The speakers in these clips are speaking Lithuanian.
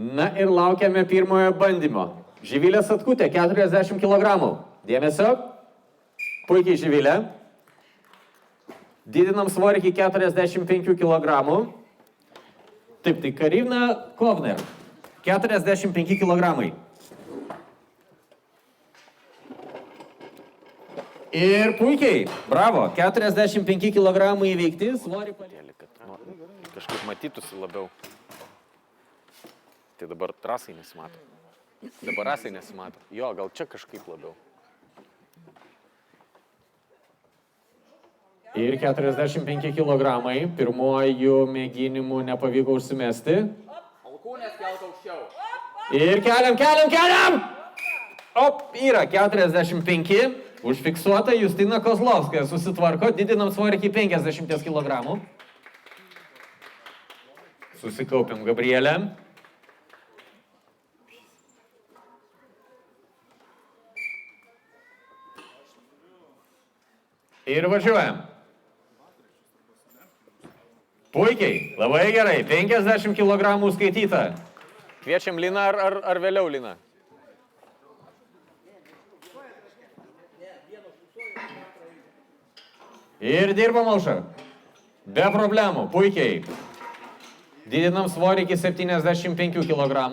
Na ir laukiame pirmojo bandymo. Živilė Satkutė, 40 kg. Dėmesio. Puikiai Živilė. Didinam svorį iki 45 kg. Taip, tai Karina Kovner. 45 kg. Ir puikiai. Bravo. 45 kg įveikti. Svorį paliekė. Kažkaip matytųsi labiau. Tai dabar trasai nesimato. Dabar rasai nesimato. Jo, gal čia kažkaip labiau. Ir 45 kg. Pirmuoju mėginimu nepavyko užsimesti. Alkūnės kelt aukščiau. Ir keliam! Op, yra 45. Užfiksuota Justina Kozlovskaja. Susitvarko, didinam svorį iki 50 kg. Susikaupiam Gabrielę. Ir važiuojam. Puikiai, labai gerai. 50 kg skaityta. Kviečiam Liną ar vėliau Liną? Ir dirbam Aušra. Be problemų, puikiai. Didinam svorį iki 75 kg.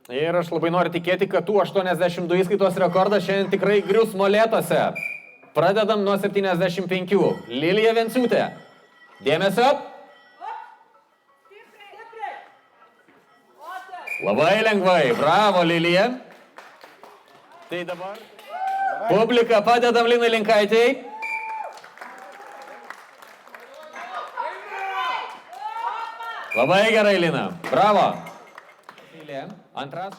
Ir aš labai noriu tikėti, kad tų 82 įskaitos rekordas šiandien tikrai grius molėtuose. Pradedam nuo 75. Lilija Venciūtė. Dėmesio. Labai lengvai. Bravo, Lilija. Tai dabar publika padedam Linai Linkaitei. Labai gerai, Lina. Bravo. Antras.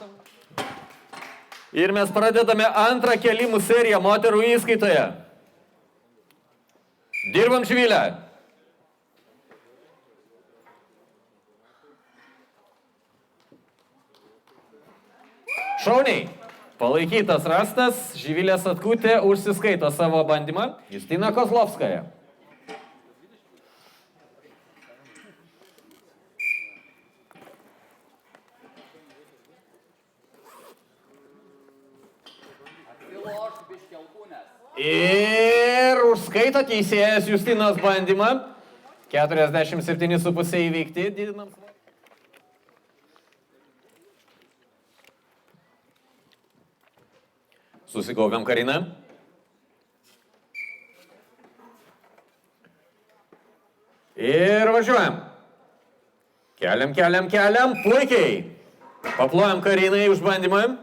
Ir mes pradedame antrą kėlimų seriją moterų įskaitoje. Dirbam Živilę. Šauniai. Palaikytas rastas. Živilė Satkutė užsiskaito savo bandymą. Justina Kozlovskaja. Ir užskaito teisėjas Justinos bandymą. 47,5 įveikti. Didinam. Susikaupiam Kariną. Ir važiuojam. Keliam. Puikiai. Paplojam Karinai už bandymą.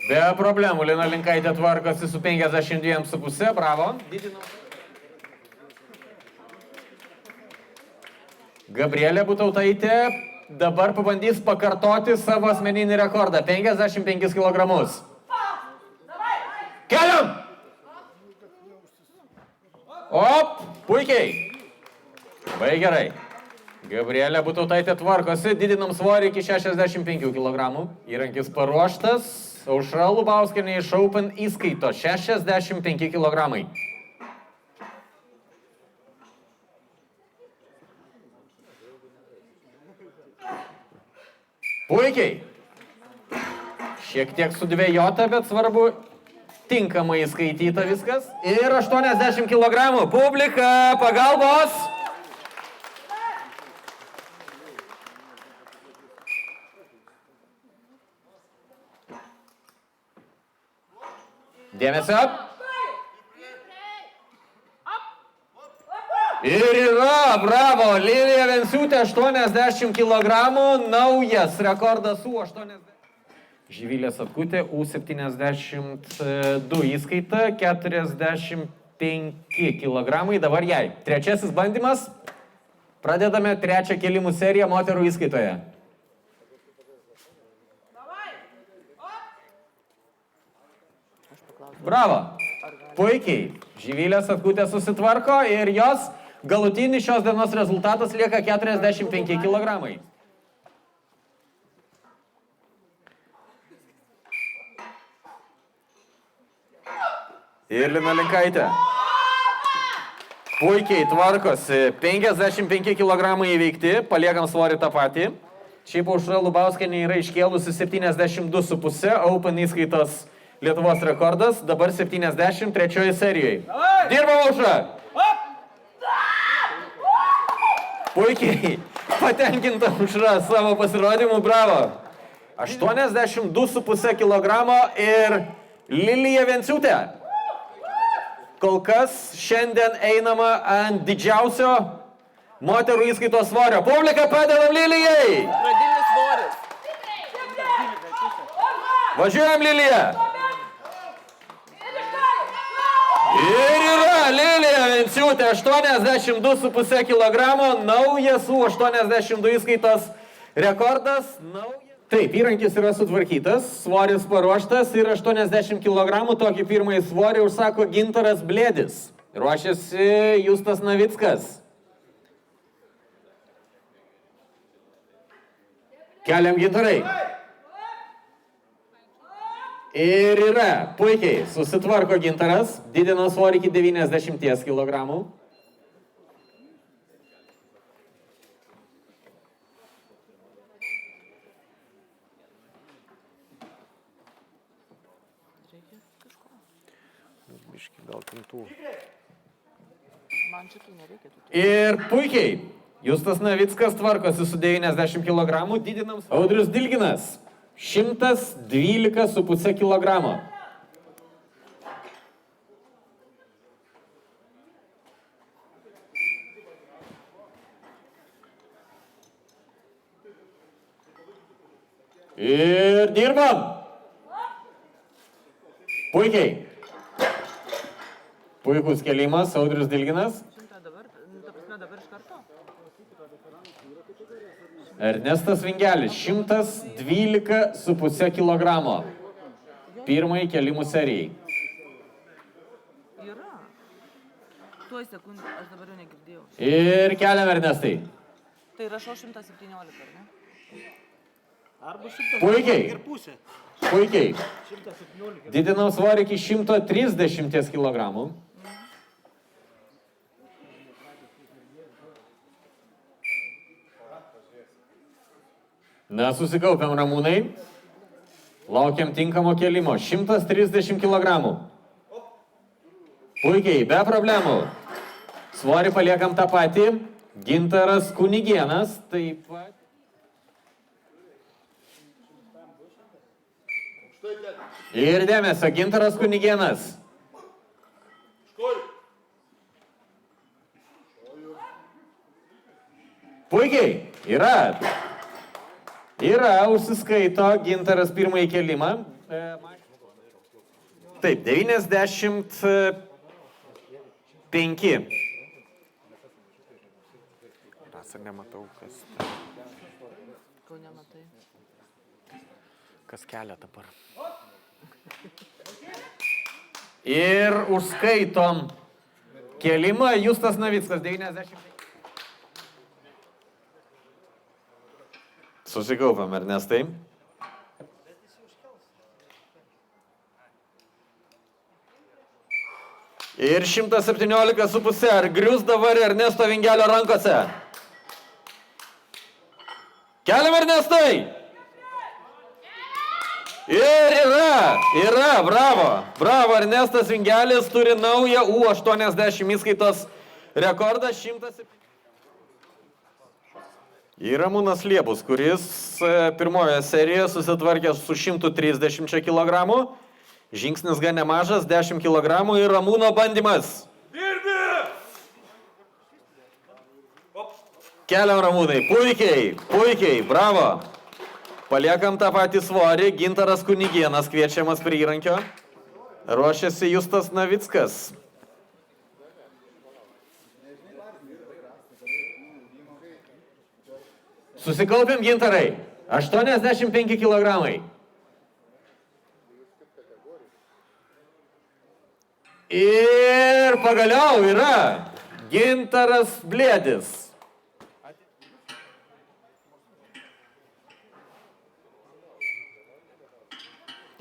Be problemų, Lina Linkaitė tvarkosi su 52,5. Bravo. Gabrielė Butautaitė dabar pabandys pakartoti savo asmeninį rekordą. 55 kg. Keliam! Op, puikiai. Labai gerai. Gabrielė Butautaitė tvarkosi, didinam svorį iki 65 kg. Įrankis paruoštas. Aušra Lubauskienė iš Open įskaito 65 kg. Puikiai. Šiek tiek sudvejota, bet svarbu tinkamai įskaityta viskas. Ir 80 kg. Publika, pagalbos. Dėmesio. Ir yra, bravo, Lilija Venciūtė 80 kg, naujas rekordas U80. Živilė Satkutė U72 įskaita, 45 kg, dabar jai. Trečiasis bandymas, pradedame trečią kėlimų seriją moterų įskaitoje. Bravo. Puikiai. Živilė Satkutė susitvarko ir jos galutinis šios dienos rezultatas lieka 45 kg. Ir Lina Linkaitė. Puikiai tvarkosi. 55 kg įveikti, paliekam svorį tą patį. Šiaip Aušra Lubauskienė yra iškėlusi 72,5, Open įskaitos Lietuvos rekordas, dabar 73 serijoje. Dirbam Aušra! Puikiai patenkinta Aušra savo pasirodymu, bravo. 82,5 kg ir Lilija Venciūtė. Kol kas šiandien einama ant didžiausio moterų įskaitos svorio. Publika padedam Lilijai! Pradinis svoris. Važiuojam Lilija! Ir yra Lilija Venciūtė, 82,5 kg, naujas U82 įskaitos rekordas. Taip, įrankis yra sutvarkytas, svoris paruoštas ir 80 kg, tokį pirmąjį svorį užsako Gintaras Blėdis. Ruošiasi Justas Navickas. Keliam Gintarai. Ir yra, puikiai, susitvarko Gintaras, didino svorį iki 90 kg. Biški, gal kintų. Man šitų nereikia. Ir puikiai, Justas Navickas tvarkosi su 90 kg, didinam. Audrius Dilginas, 112,5 kg. Ir dirbam. Puikiai. Puikus kelimas, Audrius Dilginas. Dabar, ta prasme, dabar iš karto. Ernestas Vingelis, 112,5 kg. Pirmai kelimų serijai. Yra. Tuoj sekundį, aš dabar jau negirdėjau. Ir keliam Ernestai. Tai rašau 117, ar ne? Arba 100 Puikiai. ir pusė. Puikiai. 117. Didinam svorį iki 130 kg. Na, susikaupiam ramūnai. Laukiam tinkamo kelimo. 130 kg. Puikiai, be problemų. Svorį paliekam tą patį. Gintaras Kunigėnas taip pat. Ir dėmesio, Gintaras Kunigėnas. Puikiai, yra. Yra, užsiskaito Gintaras pirmąjį kelimą. Taip, 95. Rasa, nematau, kas Kau nematai. kelia dabar. Ir užskaitom kelimą Justas Navickas, 95. Susikaupiam, Ernestai. Ir 117,5. Ar grius dabar Ernesto Vingelio rankose? Keliam, Ernestai! Ir yra, bravo. Bravo, Ernestas Vingelis turi naują U80 įskaitos rekordą 107. Ir Ramūnas Liebus, kuris pirmoje serijoje susitvarkė su 130 kg. Žingsnis gan nemažas, 10 kg ir Ramūno bandymas. Keliam, Ramūnai, puikiai, bravo. Paliekam tą patį svorį, Gintaras Kunigėnas kviečiamas prie įrankio. Ruošiasi Justas Navickas. Susikaupiam, Gintarai. 85 kg. Ir pagaliau yra Gintaras Blėdis.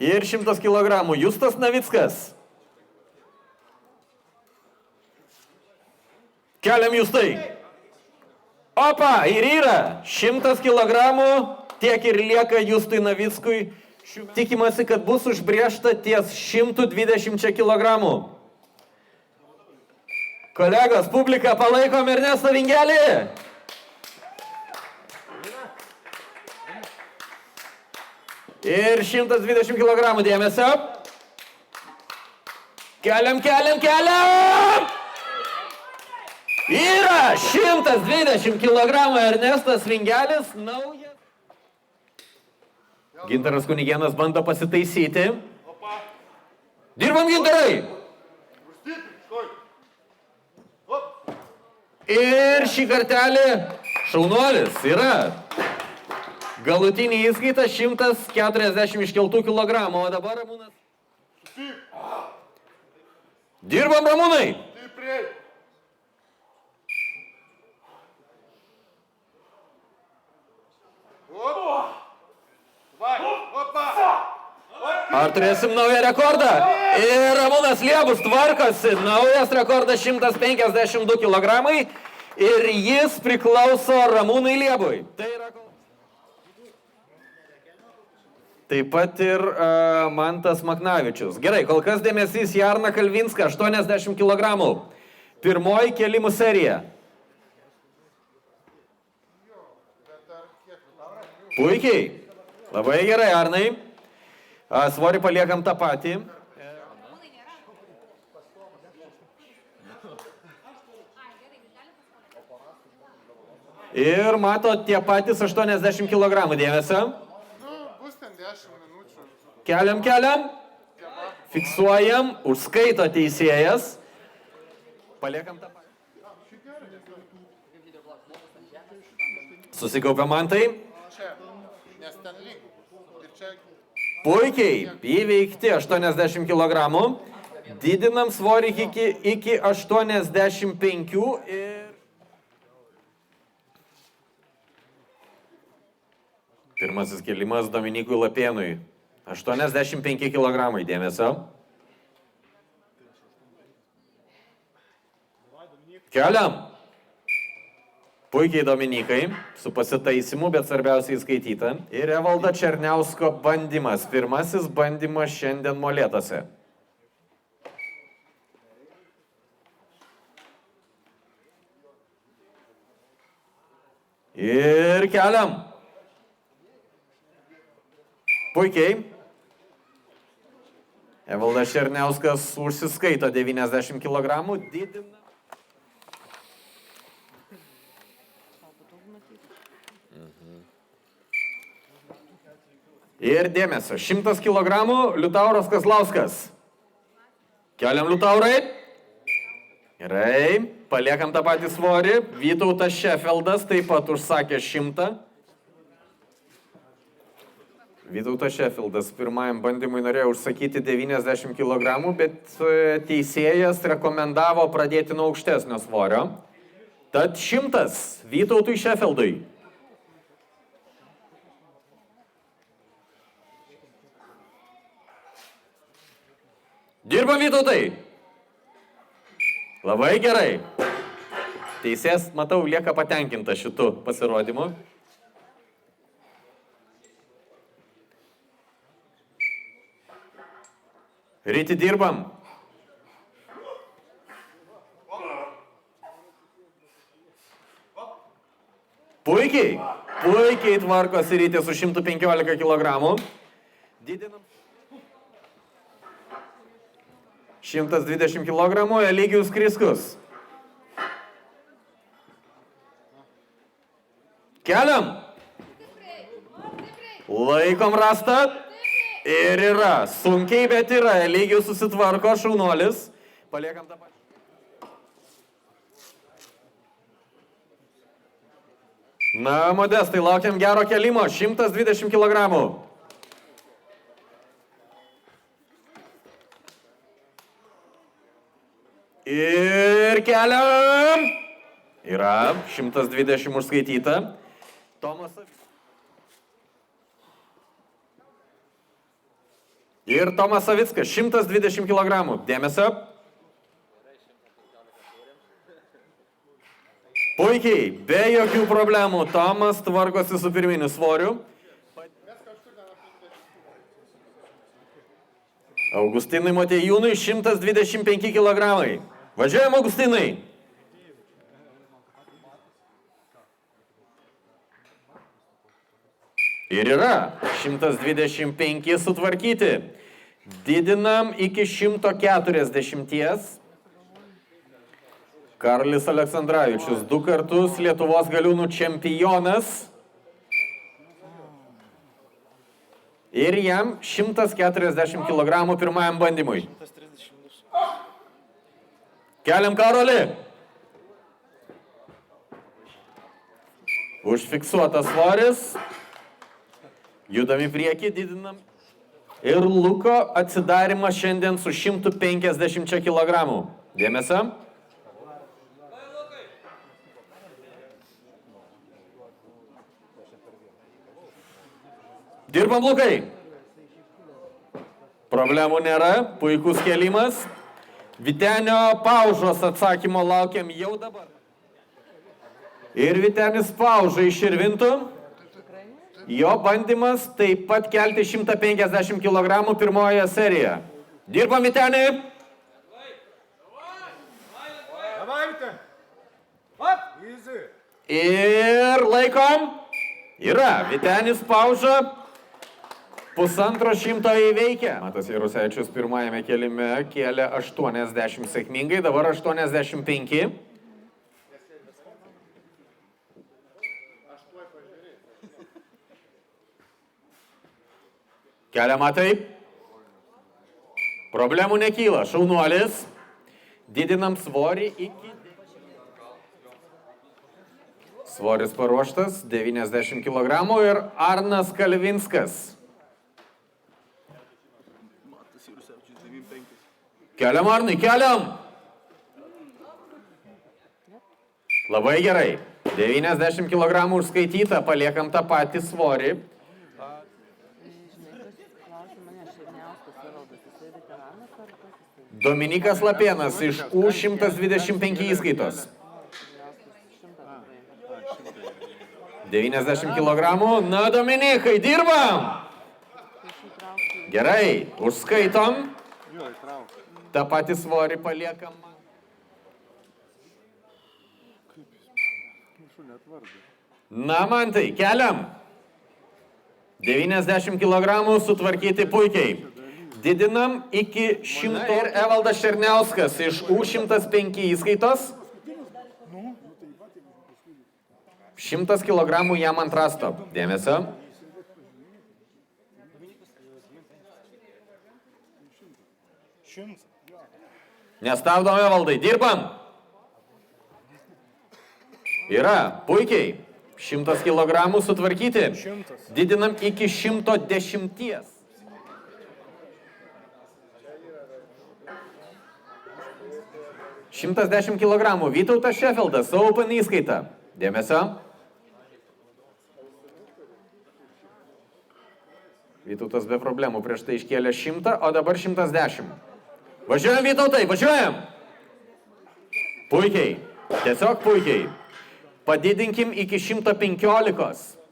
Ir 100 kg. Justas Navickas. Keliam jūs tai. Opa, ir yra 100 kg, tiek ir lieka Justui Navickui. Tikimasi, kad bus užbrėžta ties 120 kg. Kolegos, publika, palaikom Ernestą Vingelį. Ir 120 kg dėmesio. Keliam. Yra 120 kg Ernestas Vingelis. Naujas. Gintaras Kunigėnas bando pasitaisyti. Dirbam, Gintarai. Ir šį kartelį šaunuolis yra. Galutinį įskaitą 140 iškeltų kilogramų, o dabar Ramūnas. Dirbam, Ramūnai. Ar turėsim naują rekordą? Ir Ramūnas Liebus tvarkosi. Naujas rekordas 152 kg. Ir jis priklauso Ramūnui Liebui. Tai yra... Taip pat ir Mantas Maknavičius. Gerai, kol kas dėmesys į Arną Kalvinską, 80 kg. Pirmoji kėlimų serija. Puikiai. Labai gerai, Arnai. Svorį paliekam tą patį. Ir mato tie patys 80 kg dėmesio. Keliam. Fiksuojam, užskaito teisėjas. Paliekam tą patį. Susikaupia Mantai. Puikiai, įveikti 80 kg. Didinam svorį iki 85 ir... Pirmasis kėlimas Dominikui Lapėnui. 85 kg dėmesio. Keliam. Puikiai Dominikai, su pasitaisimu, bet svarbiausiai įskaityta. Ir Evaldo Černiausko bandymas. Pirmasis bandymas šiandien Molėtuose. Ir keliam. Puikiai. Evaldas Černiauskas užsiskaito 90 kg. Didina. Ir dėmesio, 100 kg, Liutauras Kazlauskas. Keliam, Liutaurai. Gerai, paliekam tą patį svorį. Vytautas Šefeldas taip pat užsakė 100. Vytautas Šefeldas pirmajam bandymui norėjo užsakyti 90 kg, bet teisėjas rekomendavo pradėti nuo aukštesnio svorio. Tad 100 Vytautui Šefeldui. Dirbam, Vytautai. Labai gerai. Teisėjas, matau, lieka patenkinta šitų pasirodymų. Ryti dirbam. Puikiai tvarkosi Rytį su 115 kg. Didinam. 120 kg, Eligijus Kriskus. Keliam. Laikom rastą. Ir yra. Sunkiai, bet yra. Eligijus susitvarko, šaunuolis. Paliekam tą patį. Na, Modestai, laukiam gero kelimo. 120 kg. Ir keliam. Yra 120 užskaityta. Ir Tomas Savickas, 120 kg. Dėmesio. Puikiai, be jokių problemų. Tomas tvarkosi su pirminiu svoriu. Augustinui Motiejūnui 125 kg. Važiuojam, Augustinai. Ir yra 125 sutvarkyti. Didinam iki 140. Karolis Aleksandravičius, 2 kartus Lietuvos galiūnų čempionas. Ir jam 140 kg pirmajam bandymui. Keliam Karolį. Užfiksuotas svoris. Judam į priekį, didinam. Ir Luko atsidarimas šiandien su 150 kg. Dėmesio. Dirbam, Lukai. Problemų nėra, puikus kėlimas. Vytenio Paužos atsakymo laukiam jau dabar. Ir Vytenis Pauža iš Širvintų. Jo bandymas taip pat kelti 150 kg pirmoje serijoje. Dirbam, Vytenį. Ir laikom. Yra, Vytenis Pauža. 150 įveikia. Matas Jarusevičius pirmajame kėlime kėlė 80 sėkmingai, dabar 85. Kelia Matai. Problemų nekyla. Šaunuolis. Didinam svorį iki... Svoris paruoštas 90 kg ir Arnas Kalvinskas. Keliam, Arnai, keliam. Labai gerai. 90 kg užskaityta, paliekam tą patį svorį. Dominikas Lapėnas iš U125 įskaitos. 90 kg. Na, Dominikai, dirbam. Gerai, užskaitom. Ta patį svorį paliekam. Na, Mantai, keliam. 90 kg sutvarkyti puikiai. Didinam iki 100. Ir Evaldas Černiauskas iš U105 įskaitos. 100 kg jam ant rasto. Dėmesio. Nestabdom, Evaldai, dirbam. Yra, puikiai. 100 kg sutvarkyti. Didinam iki 110. Šimtas 10 kg. Vytautas Šefeldas, Open įskaita. Dėmesio. Vytautas be problemų prieš tai iškėlė 100, o dabar 110. Važiuojam, Vytautai, važiuojam. Puikiai. Tiesiog puikiai. Padidinkim iki 115.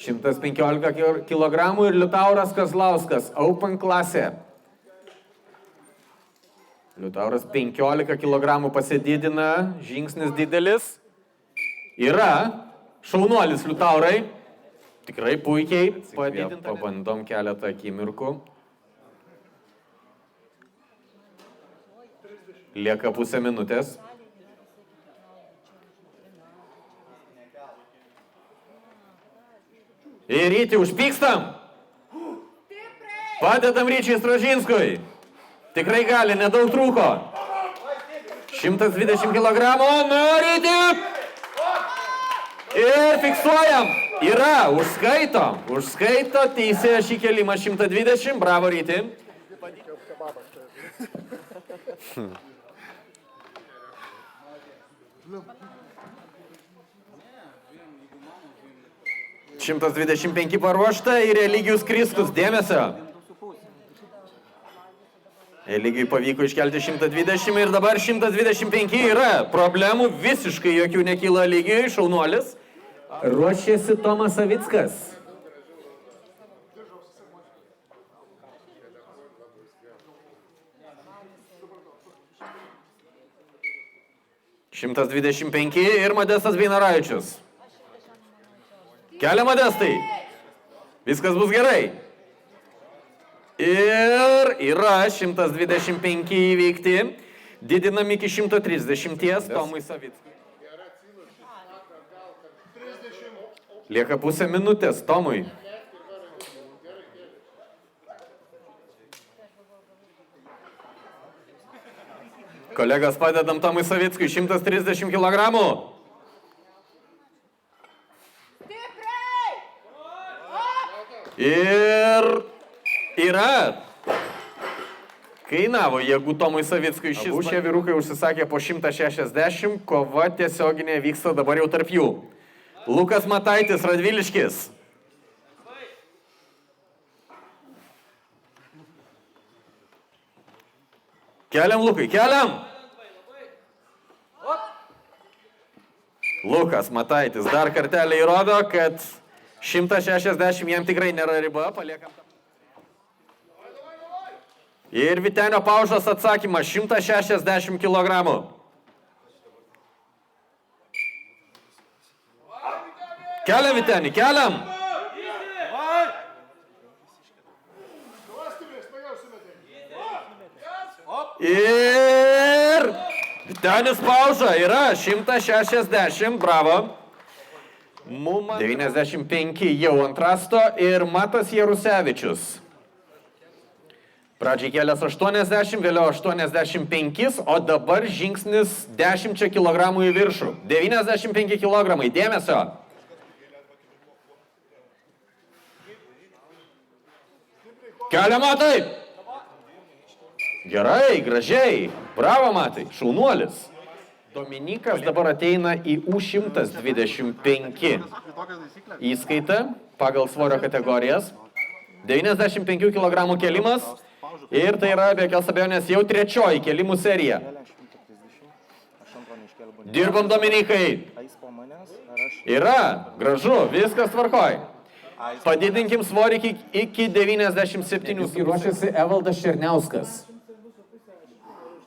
Šimtas 15 kg ir Liutauras Kazlauskas, Open klasė. Liutauras 15 kg pasididina, žingsnis didelis. Yra, šaunuolis Liutaurai. Tikrai puikiai. Pabandom keletą akimirkų. Lieka pusę minutės. Ir Ryti, užpykstam. Padedam Ryčiui Stražinskui. Tikrai gali, nedaug trūko. 120 kg. Na, Ryti. Ir fiksuojam. Yra, užskaito. Užskaito, teisėja šį kėlimą 120. Bravo, Ryti. Šimtas 25 paruošta ir Eligijus Kristus. Dėmesio. Eligiui pavyko iškelti 120 ir dabar 125 yra. Problemų visiškai jokių nekyla Eligiui, šaunuolis. Ruošiasi Tomas Savickas. Šimtas 25 ir Modestas Beinaravičius. Kelia Modestai. Viskas bus gerai. Ir yra 125 įveikti. Didinam iki 130 Tomui Savickui. Lieka pusę minutės Tomui. Kolegas padedam Tomui Savickui, 130 kg. Ir yra. Kainavo jėgų Tomui Savickui. Abu šie vyrukai užsisakė po 160, kova tiesioginė vyksta dabar jau tarp jų. Lukas Mataitis, Radviliškis. Keliam, Lukai, keliam! Lukas Mataitis dar kartelį įrodo, kad 160 jam tikrai nėra riba. Paliekam. Ir Vytenio Paužos atsakymas 160 kg. Keliam, Vytenį, keliam! Ir Vytenis Pauža yra 160, bravo. 95 jau ant rasto ir Matas Jarusevičius. Pradžiai kėlės 80, vėliau 85, o dabar žingsnis 10 kg į viršų. 95 kg, dėmesio. Kelia Matai. Gerai, gražiai. Bravo Matai, šaunuolis. Dominikas dabar ateina į U125 įskaitą pagal svorio kategorijas. 95 kg kėlimas ir tai yra be jokios abejonės jau trečioji kėlimų serija. Dirbam Dominikai. Yra, gražu, viskas tvarkoj. Padidinkim svorį iki 97. Ruošiasi Evaldas Černiauskas.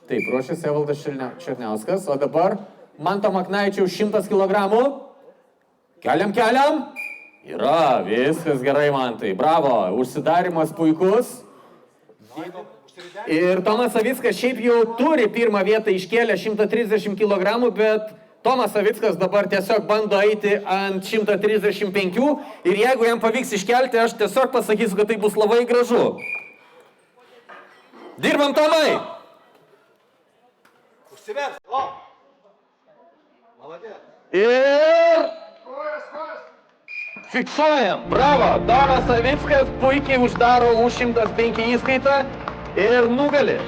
Taip, ruošiasi Evaldas Černiauskas, o dabar Manto Maknaičiaus 100 kg. Keliam, keliam. Yra, viskas gerai, Mantai. Bravo, užsidarimas puikus. Ir Tomas Savickas šiaip jau turi pirmą vietą iškėlę 130 kg, bet Tomas Savickas dabar tiesiog bando eiti ant 135 ir jeigu jam pavyks iškelti, aš tiesiog pasakysiu, kad tai bus labai gražu. Dirbam, Tomai! Ir fiksuojam, bravo, Tomas Savickas puikiai uždaro U105 įskaitą ir nugali.